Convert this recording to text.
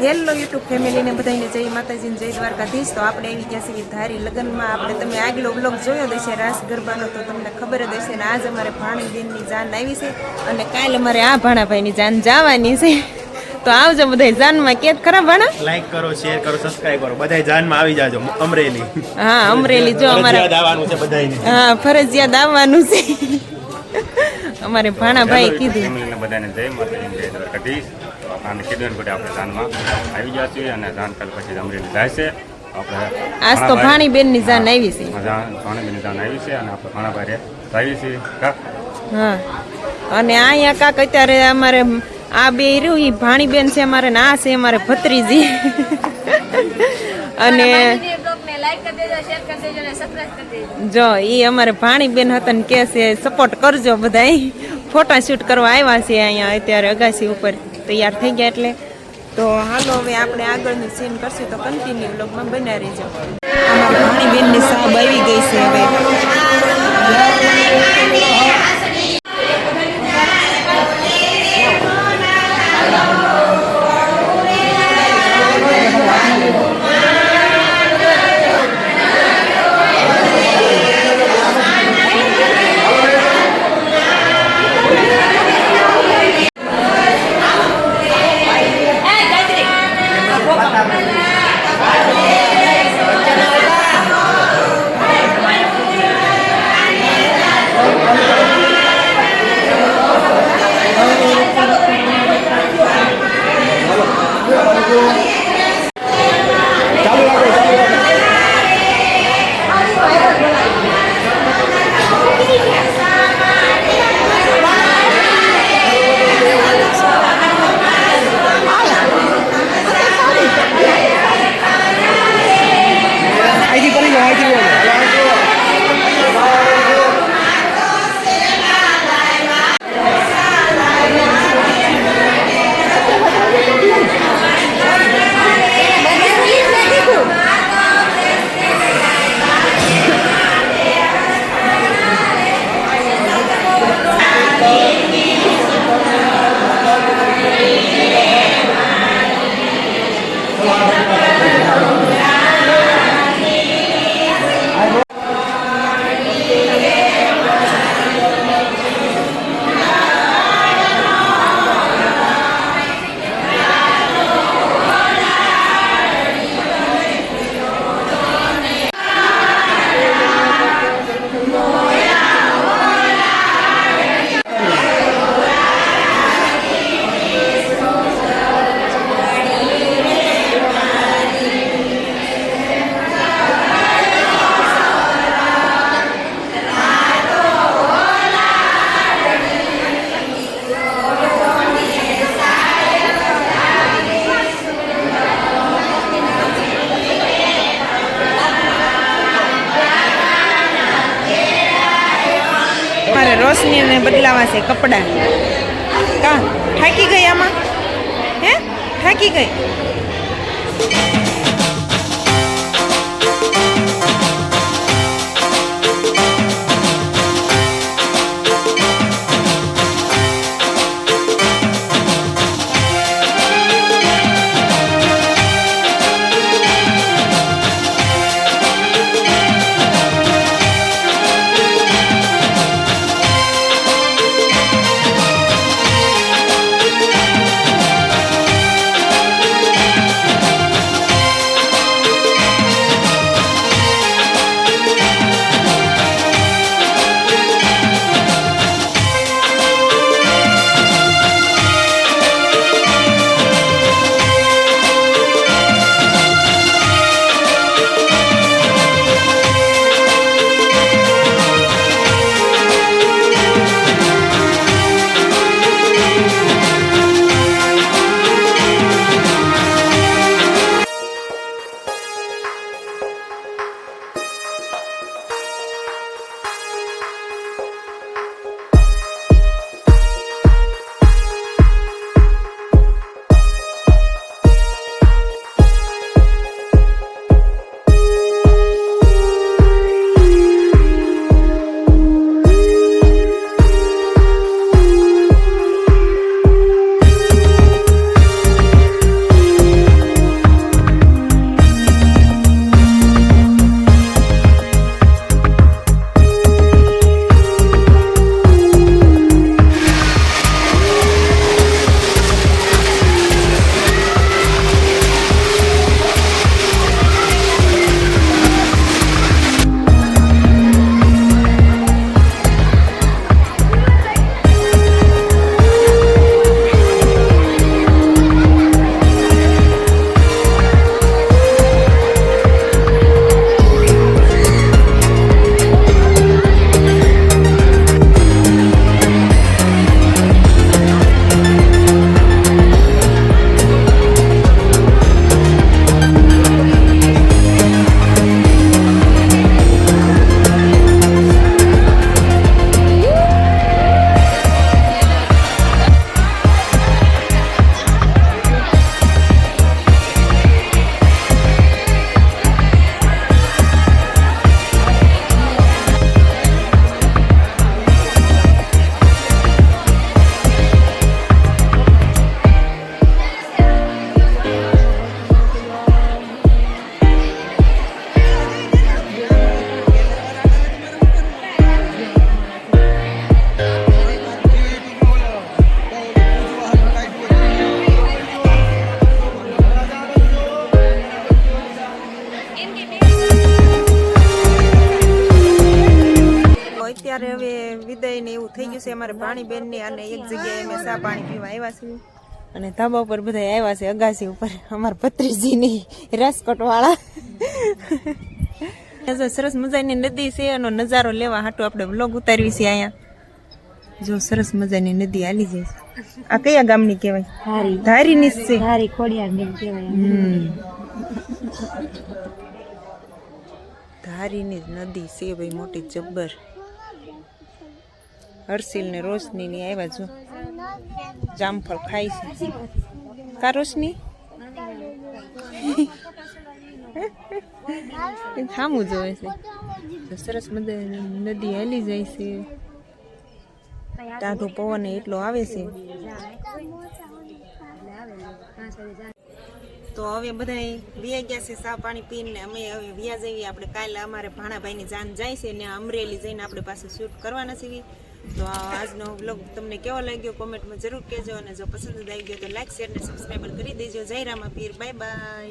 Hello YouTube ફેમિલીને બધાને જય માતાજીને જય દ્વારકાધીશ. તો આપણે આવી ગયા છીએ ધારી લગ્નમાં. આપણે તમે આગલો બ્લોગ જોયો જ હશે રાસ ગરબાનો, તો તમને ખબર જ હશે ને આજ અમારે ભાણીબેનની જાન આવી છે અને કાલે અમારે આ ભાણાભાઈની જાન જવાની છે. તો આવજો બધા જાનમાં. કે ખરા ભાણા લાઈક કરો, શેર કરો, સબસ્ક્રાઇબ કરો, બધા જાનમાં આવી જાજો. અમરેલી, હા અમરેલી જો અમારે આવવાનું છે બધાને. હા ફરજિયાત આવવાનું છે. અમારે ભાણાભાઈ કીધું બધાને જય માતાજી જય દ્વારકાધીશ. આપણે કીધું ને આપણે જાનમાં આવી ગયા છીએ અને જાન કાલ પછી અમરેલી જાય છે. આપણે આજ તો ભાણીબેનની જાન આવી છે. ભાણીબેનની જાન આવી છે અને આપણે ભાણાભાઈ આવી છીએ. હા અને અહીંયા કાક અત્યારે અમારે આ બે રહ્યું એ ભાણીબેન છે અમારે ને આ છે અમારે ભત્રીજી. અને જો એ અમારે ભાણીબેન હતા ને કે છે સપોર્ટ કરજો બધા. ફોટા શૂટ કરવા આવ્યા છે અહીંયા અત્યારે અગાસી ઉપર તૈયાર થઈ ગયા એટલે. તો હાલો હવે આપણે આગળની સીન કરશું તો કન્ટિન્યુ બ્લોગમાં બનાવી રહેજો. આમાં ભાણીબેનની સાબ આવી ગઈ છે હવે. રોશની ને બદલાવા છે કપડા. કા થાકી ગઈ આમાં? હે થાકી ગઈ? અત્યારે હવે વિદાય ને એવું થઈ ગયું છે અમારે ભાણીબેન ને, અને એક જગ્યાએ અમે ચા પાણી પીવા આવ્યા છીએ અને ધાબા ઉપર બધા આવ્યા છે અગાસી ઉપર અમારા ભત્રીજી ની રાજકોટ વાળા. સરસ મજાની નદી છે, એનો નજારો લેવા હાટું આપણે વ્લોગ ઉતારવી છે અહીંયા. જો સરસ મજાની નદી હાલી જાય છે. આ કયા ગામની કહેવાય? ધારીની જ છે. ધારી ખોડિયાર બેન કહેવાય. ધારીની જ નદી છે ભાઈ, મોટી જબ્બર. હર્ષિલ ને રોશની ની આવ્યા જો જામફળ ખાય છે. કા રોશની થામું જોવે છે. સરસ મજાની નદી હાલી જાય છે, ટાઢો પવન એટલો આવે છે. તો હવે બધા વ્યા ગયા છે ચા પાણી પીને, અમે હવે વ્યા જઈએ. આપણે કાલે અમારે ભાણાભાઈની જાન જાય છે ને અમરેલી જઈને આપણે પાસે શૂટ કરવાના છીએ. તો આજનો વ્લોગ તમને કેવો લાગ્યો કોમેન્ટમાં જરૂર કહેજો, અને જો પસંદ આવી ગયો તો લાઈક શેર ને સબસ્ક્રાઈબર કરી દેજો. જય રામા પીર, બાય બાય.